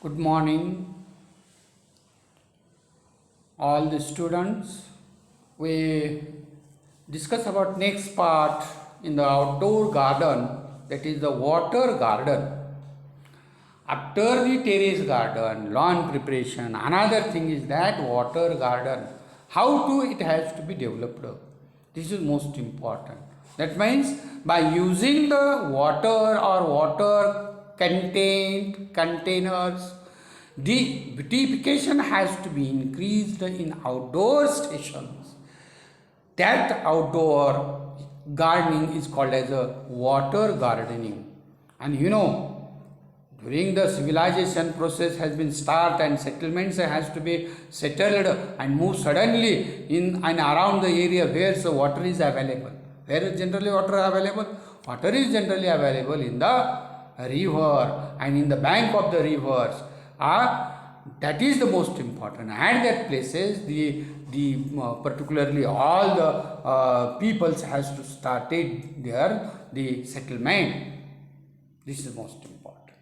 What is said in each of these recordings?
Good morning, all the students. We discuss about next part in the outdoor garden, that is the water garden. After the terrace garden, lawn preparation, another thing is that water garden. How to it has to be developed. This is most important. That means by using the water or water contained containers, the beautification has to be increased in outdoor stations. That outdoor gardening is called as a water gardening. And during the civilization process has been start and settlements has to be settled and move suddenly in and around the area where the water is available. Where is generally water available? Water is generally available in the river and in the bank of the rivers. That is the most important. And that places the particularly all the peoples has to started there the settlement. This is most important.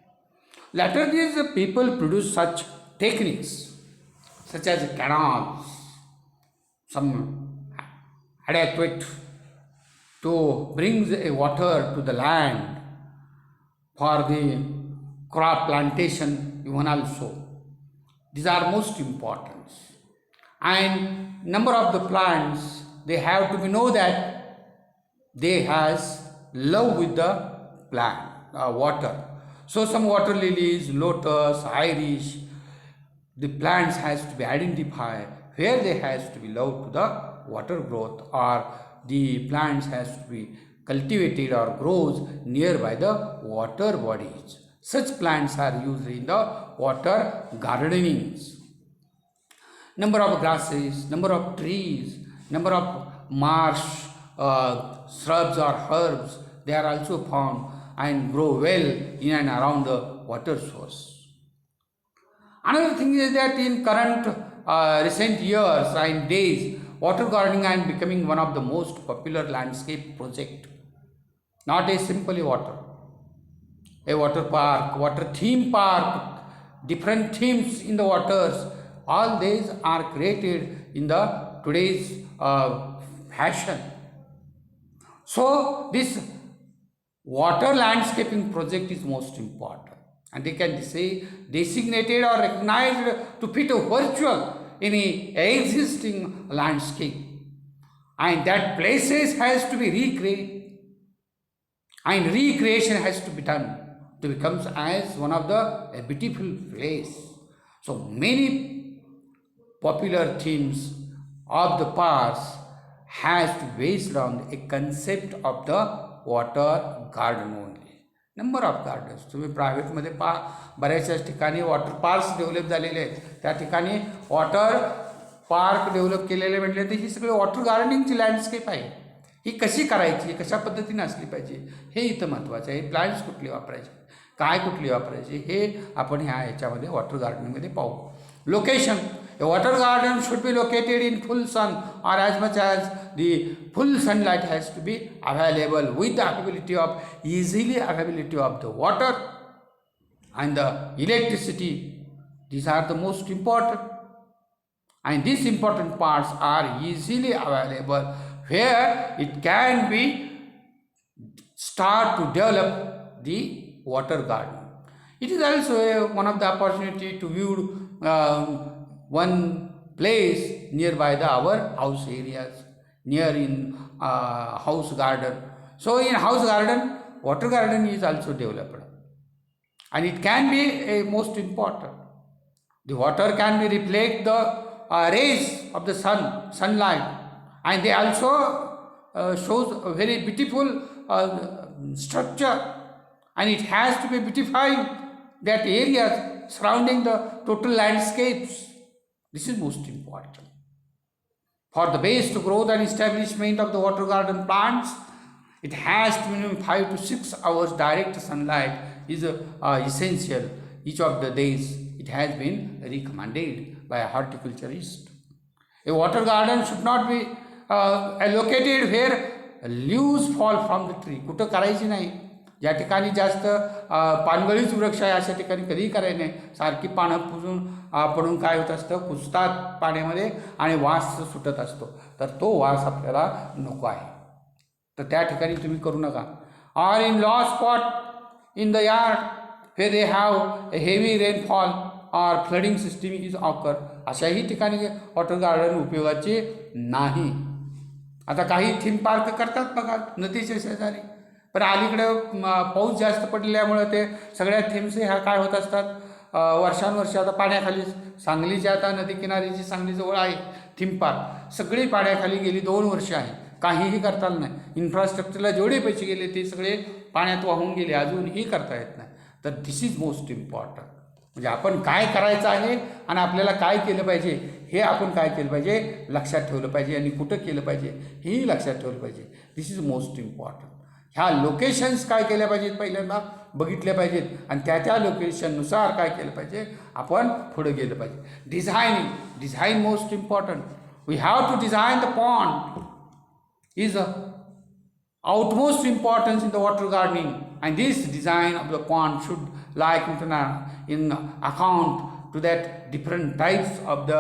Later these people produce such techniques such as canals, some adequate to bring the water to the land for the crop plantation even also. These are most important. And number of the plants, they have to be know that they has love with the plant, water. So some water lilies, lotus, iris, the plants has to be identified where they has to be love to the water growth, or the plants has to be cultivated or grows nearby the water bodies. Such plants are used in the water gardenings. Number of grasses, number of trees, number of marsh, shrubs or herbs, they are also found and grow well in and around the water source. Another thing is that in current recent years and days, water gardening is becoming one of the most popular landscape project. Not a simply water, a water park, water theme park, different themes in the waters. All these are created in the today's fashion. So this water landscaping project is most important, and they can say designated or recognized to fit a virtual any existing landscape, and that places has to be recreated and recreation has to be done to becomes as one of the a beautiful place. So many popular themes of the past has to based on a concept of the water garden only. Number of gardens तुम्ही प्रायव्हेटमध्ये बऱ्याचशाच ठिकाणी water parks develop झालेले आहेत. त्या ठिकाणी water park develop केलेले म्हटले तर ही सगळी वॉटर गार्डनिंगची लँडस्केप आहे. ही कशी करायची, कशा पद्धतीने असली पाहिजे हे इथं महत्त्वाचं आहे. प्लांट्स कुठले वापरायचे, काय कुठली वापरायची हे आपण ह्याच्यामध्ये वॉटर गार्डनिंगमध्ये पाहू. Location, a water garden should be located in full sun or as much as the full sunlight has to be available with the availability of easily availability of the water and the electricity. These are the most important, and these important parts are easily available where it can be start to develop the water garden. It is also one of the opportunity to view one place nearby our house areas, near in house garden. So in house garden, water garden is also developed, and it can be a most important. The water can be reflect the rays of the sunlight, and they also shows a very beautiful structure, and it has to be beautifying that areas surrounding the total landscapes. This is most important. For the best growth and establishment of the water garden plants, it has to minimum 5 to 6 hours direct sunlight is essential each of the days. It has been recommended by a horticulturist. A water garden should not be located where leaves fall from the tree. कुठं करायची नाही, ज्या ठिकाणी जास्त पानगळीच वृक्ष आहे अशा ठिकाणी कधीही करायचं नाही. सारखी पानं पडून काय होत असतं, कुजतात पाण्यामध्ये आणि वास सुटत असतो. तर तो वास आपल्याला नको आहे, तर त्या ठिकाणी तुम्ही करू नका. Or in law spot in the yard where they have a heavy rainfall or flooding system is occur, अशाही ठिकाणी वॉटर गार्डन उपयोगाचे नाही. आता काही थीम पार्क करतात बघा नदीच्या शेजारी, पण अलीकडे पाऊस जास्त पडल्यामुळे ते सगळ्या थीम्स ह्या काय होत असतात, वर्षानुवर्ष आता पाण्याखाली सांगलीच्या आता नदी किनारीची सांगलीजवळ आहे थीम पार्क, सगळी पाण्याखाली गेली 2 वर्ष आहे, काहीही करता आलं नाही. इन्फ्रास्ट्रक्चरला जेवढे पैसे गेले ते सगळे पाण्यात वाहून गेले, अजूनही करता येत नाही. तर दिस इज मोस्ट इम्पॉर्टंट. म्हणजे आपण काय करायचं आहे आणि आपल्याला काय केलं पाहिजे हे आपण काय केलं पाहिजे लक्षात ठेवलं पाहिजे, आणि कुठं केलं पाहिजे हेही लक्षात ठेवलं पाहिजे. दिस इज मोस्ट इम्पॉर्टंट. ह्या लोकेशन्स काय केल्या पाहिजेत पहिल्यांदा बघितल्या पाहिजेत, आणि त्या लोकेशननुसार काय केलं पाहिजे आपण पुढे गेलं पाहिजे. Design most important. We have to design the pond is utmost importance in the water gardening, and this design of the pond should like in account to that different types of the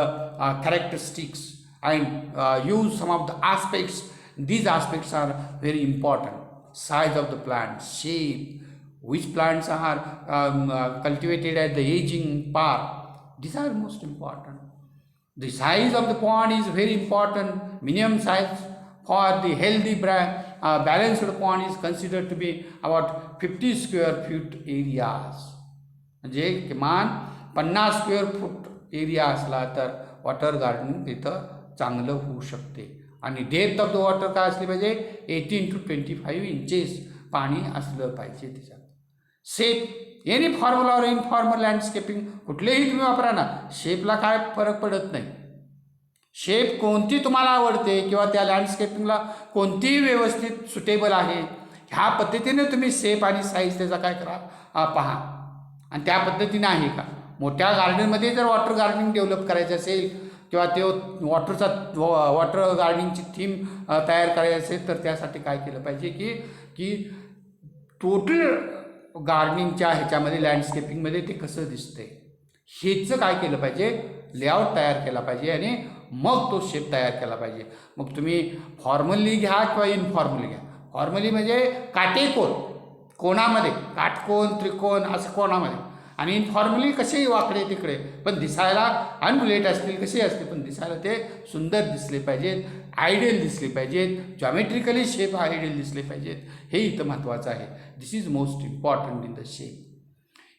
characteristics, and use some of the aspects. These aspects are very important. Size of the plant, shape, which plants are cultivated at the aging part, these are most important. The size of the pond is very important. Minimum size for the healthy balanced pond is considered to be about 50 square feet areas. म्हणजे किमान 50 square foot area असला तर water gardening तिथं चांगलं होऊ शकते. आणि depth of the water काय असली पाहिजे 18 to 25 इंचेस पाणी असलं पाहिजे त्याच्यात. Shape any formal or informal landscaping कुठलेही तुम्ही वापरा ना, शेपला काय फरक पडत नाही. शेप कोणती तुम्हाला आवडते किंवा त्या लँडस्केपिंगला कोणतीही व्यवस्थित सुटेबल आहे, ह्या पद्धतीने तुम्ही शेप आणि साईज त्याचा काय करा पहा, आणि त्या पद्धतीने आहे का. मोठ्या गार्डनमध्ये जर वॉटर गार्डनिंग डेव्हलप करायचं असेल किंवा ते वॉटर गार्डनिंगची थीम तयार करायची असेल तर त्यासाठी काय केलं पाहिजे की टोटल गार्डनिंगच्या ह्याच्यामध्ये लँडस्केपिंगमध्ये ते कसं दिसतंय हेचं काय केलं पाहिजे लेआउट तयार केला पाहिजे, आणि मग तो शेप तयार केला पाहिजे. मग तुम्ही फॉर्मली घ्या किंवा इनफॉर्मली घ्या. फॉर्मली म्हणजे काटेकोर कोणामध्ये, काटकोन त्रिकोण असं कोणामध्ये, आणि इनफॉर्मली कसेही वाकडे तिकडे पण दिसायला अनबुलेट असतील कसे असतील पण दिसायला ते सुंदर दिसले पाहिजेत, आयडियल दिसले पाहिजेत, जॉमेट्रिकली शेप आयडियल दिसले पाहिजेत. हे इथं महत्त्वाचं आहे. This is most important in the shape.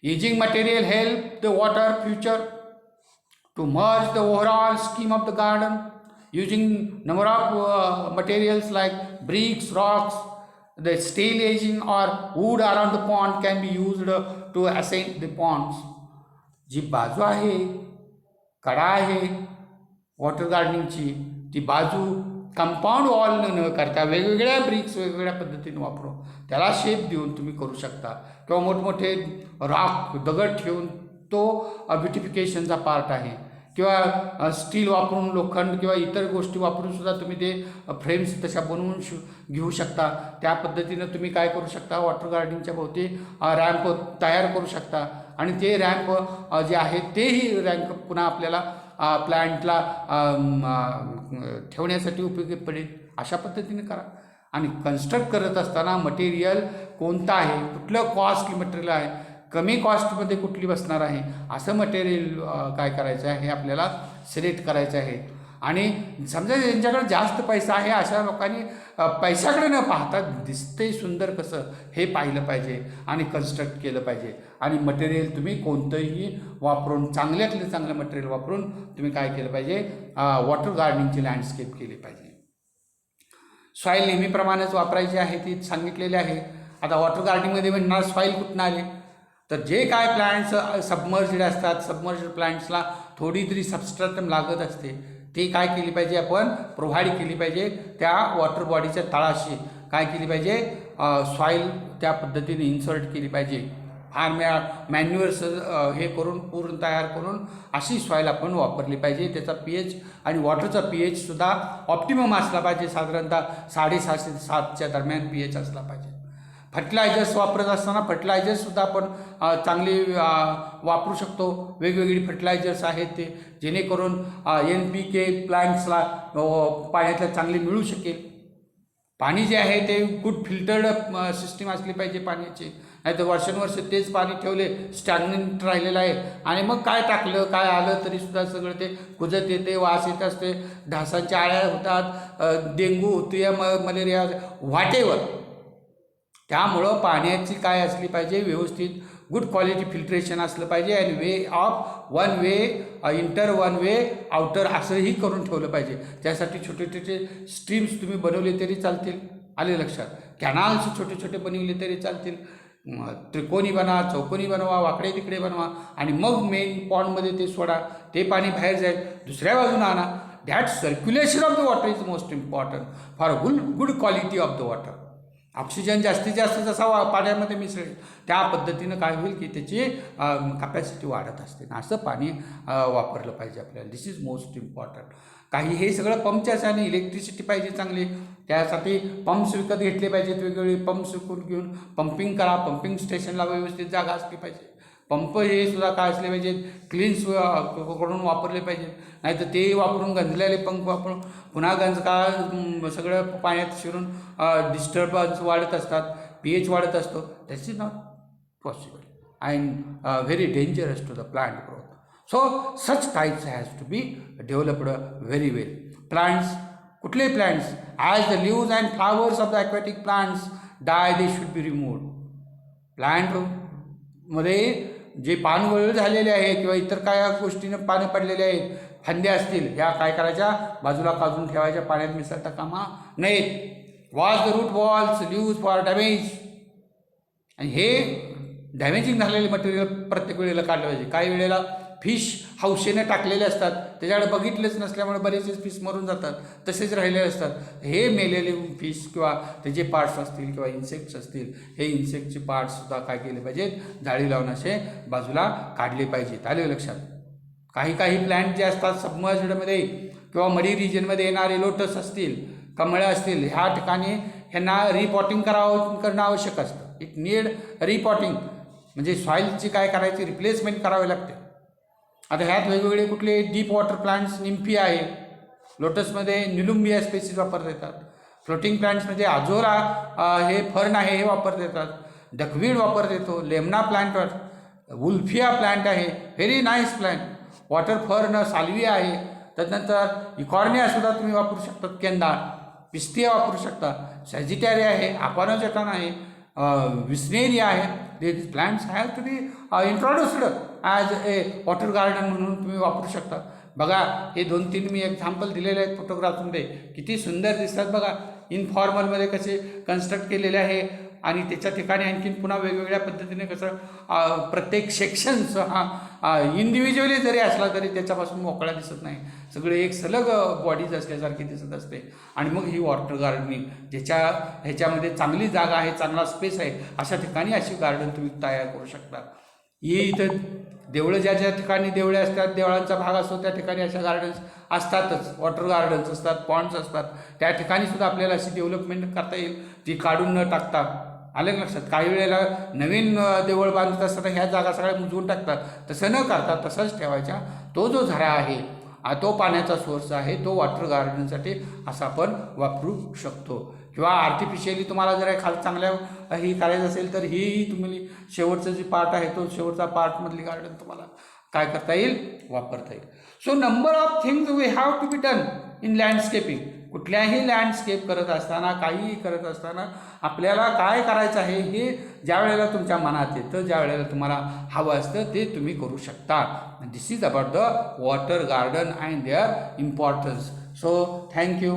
Ageing material help the water future to merge the overall scheme of the garden. Using number of materials like bricks, rocks, the stale aging or wood around the pond can be used to accent the ponds. जी बाजू आहे, कडा आहे water गार्डनिंगची, ती बाजू compound wall न करता वेगवेगळ्या BRICS वेगवेगळ्या पद्धतीने वापरून त्याला शेप देऊन तुम्ही करू शकता, किंवा मोठमोठे रॉक दगड ठेवून तो ब्युटिफिकेशनचा पार्ट आहे, किंवा स्टील वापरून लोखंड किंवा इतर गोष्टी वापरून सुद्धा तुम्ही ते फ्रेम्स तशा बनवून घेऊ शकता. त्या पद्धतीनं तुम्ही काय करू शकता वॉटर गार्डनिंगच्या भोवती रॅम्प तयार करू शकता, आणि ते रॅम्प जे आहेत तेही रॅम्प पुन्हा आपल्याला प्लांटला ठेवण्यासाठी उपयोगी पडेल अशा पद्धतीने करा. आणि कन्स्ट्रक्ट करत असताना मटेरियल कोणतं आहे, कुठलं कॉस्टली मटेरियल आहे, कमी कॉस्टमध्ये कुठली बसणार आहे असं मटेरियल काय करायचं आहे हे आपल्याला सिलेक्ट करायचं आहे. आणि समजा ज्यांच्याकडे जास्त पैसा आहे अशा लोकांनी पैशाकडे न पाहता दिसते सुंदर कसं हे पाहिलं पाहिजे आणि कन्स्ट्रक्ट केलं पाहिजे. आणि मटेरियल तुम्ही कोणतंही वापरून चांगल्यातलं चांगलं मटेरियल वापरून तुम्ही काय केलं पाहिजे वॉटर गार्डनिंगची लँडस्केप केली पाहिजे. सॉईल नेहमीप्रमाणेच वापरायची आहे ती सांगितलेली आहे. आता वॉटर गार्डनिंगमध्ये म्हणणार सॉईल कुठून आले, तर जे काय प्लांट्स सबमर्ज्ड असतात, सबमर्ज्ड प्लांट्सला थोडी तरी सबस्ट्रॅटम लागत असते, ते काय केली पाहिजे आपण प्रोव्हाइड केली पाहिजे. त्या वॉटर बॉडीच्या तळाशी काय केली पाहिजे सॉईल त्या पद्धतीने इन्सर्ट केली पाहिजे. फार मॅन्युअर्स हे करून पूर्ण तयार करून अशी सॉईल आपण वापरली पाहिजे. त्याचा pH आणि वॉटरचा pH सुद्धा ऑप्टिमम असला पाहिजे, साधारणतः 6.5 ते 7च्या दरम्यान pH असला पाहिजे. फर्टिलायझर्स वापरत असताना फर्टिलायझर्ससुद्धा आपण चांगले वापरू शकतो. वेगवेगळी फर्टिलायझर्स आहेत ते, जेणेकरून NPK प्लांट्सला पाण्यातल्या चांगले मिळू शकेल. पाणी जे आहे ते गुड फिल्टर्ड सिस्टीम असली पाहिजे पाण्याची, नाही तर वर्षानुवर्ष तेच पाणी ठेवले स्टॅग्नंट राहिलेलं आहे आणि मग काय टाकलं काय आलं तरीसुद्धा सगळं ते कुजत येते, वास येत असते, ढासांच्या आळ्या होतात, डेंग्यू होते, मलेरिया, व्हॉटेवर. त्यामुळं पाण्याची काय असली पाहिजे, व्यवस्थित गुड क्वालिटी फिल्ट्रेशन असलं पाहिजे आणि way of one way, inter one way, outer असंही करून ठेवलं पाहिजे. त्यासाठी छोटे छोटे स्ट्रीम्स तुम्ही बनवले तरी चालतील, आले लक्षात. कॅनाल्स छोटे छोटे बनवले तरी चालतील. त्रिकोणी बनवा, चौकोनी बनवा, वाकडे तिकडे बनवा आणि मग मेन पॉन्डमध्ये ते सोडा. ते पाणी बाहेर जाईल, दुसऱ्या बाजूला आणा. That circulation of the water is most important for good quality of the water. Oxygen जास्तीत जास्त जसा पाण्यामध्ये मिसळेल त्या पद्धतीनं काय होईल की त्याची कॅपॅसिटी वाढत असते. असं पाणी वापरलं पाहिजे आपल्याला. दिस इज मोस्ट इम्पॉर्टंट. काही हे सगळं पंपच्याच आणि इलेक्ट्रिसिटी पाहिजे चांगली, त्यासाठी पंप्स विकत घेतले पाहिजेत. वेगवेगळे पंप्स विकून घेऊन पंपिंग करा. पंपिंग स्टेशनला व्यवस्थित जागा असली पाहिजे. पंप हे सुद्धा काय असले पाहिजेत, क्लीन्स करून वापरले पाहिजेत. नाहीतर ते वापरून गंजलेले पंप वापरून पुन्हा गंज का सगळं पाण्यात शिरून डिस्टर्बन्स वाढत असतात, pH वाढत असतो. That's is not possible and very dangerous to the plant growth. So such types has to be developed very well. Plants, कुठले plants, as the leaves and flowers of the aquatic plants die they should be removed. प्लांटमध्ये जे पानवळ झालेले आहे किंवा इतर काय गोष्टीनं पानं पडलेले आहेत, फांद्या असतील, ह्या काय करायच्या, बाजूला काढून ठेवायच्या, पाण्यात मिसळता कामा नाहीत. Wash the root walls, leaves for damage. आणि हे डॅमेजिंग झालेले मटेरियल प्रत्येक वेळेला काढलं पाहिजे. काही वेळेला फिश हौशेने टाकलेले असतात, त्याच्याकडे बघितलेच नसल्यामुळे बरेचसे फिश मरून जातात, तसेच राहिलेले असतात. हे मेलेले फिश किंवा त्याचे पार्ट्स असतील किंवा इन्सेक्ट्स असतील, हे इन्सेक्टचे पार्ट्ससुद्धा काय केले पाहिजेत, जाळी लावून असे बाजूला काढले पाहिजेत. आले लक्षात. काही काही प्लॅन्ट जे असतात सबमर्ज्डमध्ये किंवा मडी रिजनमध्ये येणारे लोटस असतील, कमळं असतील, ह्या ठिकाणी ह्यांना रिपॉटिंग करणं आवश्यक असतं. इट नीड रिपॉटिंग, म्हणजे सॉईलची काय करायची, रिप्लेसमेंट करावी लागते. आता ह्यात वेगवेगळे कुठले डीप वॉटर प्लांट्स, निम्फी आहे, लोटसमध्ये निलुंबिया स्पेसीज वापरता येतात, फ्लोटिंग प्लांट्समध्ये आजोरा हे फर्न आहे हे वापरता येतात, डकवीड वापरता येतो, लेमना प्लांट, वुल्फिया प्लांट आहे, very nice plant, water fern, Salvia आहे. त्यानंतर इकॉर्नियासुद्धा तुम्ही वापरू शकता, केंदा, पिस्तिया वापरू शकता, सॅजिटॅरिया आहे, अपानोजटन आहे, विस्नेरिया आहे. these plants have to be introduced as a water garden म्हणून तुम्ही वापरू शकता. बघा हे 2-3 मी एक्झाम्पल दिलेले आहेत फोटोग्राफमध्ये, किती सुंदर दिसतात बघा. इनफॉर्मलमध्ये कसे कन्स्ट्रक्ट केलेले आहे आणि त्याच्या ठिकाणी आणखीन पुन्हा वेगवेगळ्या पद्धतीने कसं प्रत्येक सेक्शन्स हा इंडिव्हिज्युअली जरी असला तरी त्याच्यापासून मोकळा दिसत नाही, सगळे एक सलग बॉडीज असल्यासारखी दिसत असते. आणि मग ही वॉटर गार्डनिंग ह्याच्यामध्ये चांगली जागा आहे, चांगला स्पेस आहे, अशा ठिकाणी अशी गार्डन तुम्ही तयार करू शकता. ही इथं देवळं ज्या ज्या ठिकाणी देवळे असतात, देवळांचा भाग असतो त्या ठिकाणी अशा गार्डन्स असतातच, वॉटर गार्डन्स असतात, पॉन्ड्स असतात. त्या ठिकाणी सुद्धा आपल्याला अशी डेव्हलपमेंट करता येईल जी काढून न टाकता. आलं लक्षात. काही वेळेला नवीन देवळ बांधत असताना ह्या जागा सगळ्या मुजवून टाकतात, तसं न करता तसाच ठेवायचा. तो जो झरा आहे, तो पाण्याचा सोर्स आहे, तो वॉटर गार्डनसाठी असा आपण वापरू शकतो. किंवा आर्टिफिशियली तुम्हाला जर खाली चांगल्या ही करायचं असेल तर ही तुम्ही शेवटचं जे पार्ट आहे तो शेवटचा पार्टमधली गार्डन तुम्हाला काय करता येईल, वापरता येईल. So number of things we have to be done in landscaping. कुठल्याही लँडस्केप करत असताना, काहीही करत असताना आपल्याला काय करायचं आहे हे ज्या वेळेला तुमच्या मनात येतं, ज्या वेळेला तुम्हाला हवं असतं ते तुम्ही करू शकता. This is about the water garden and their importance. So thank you.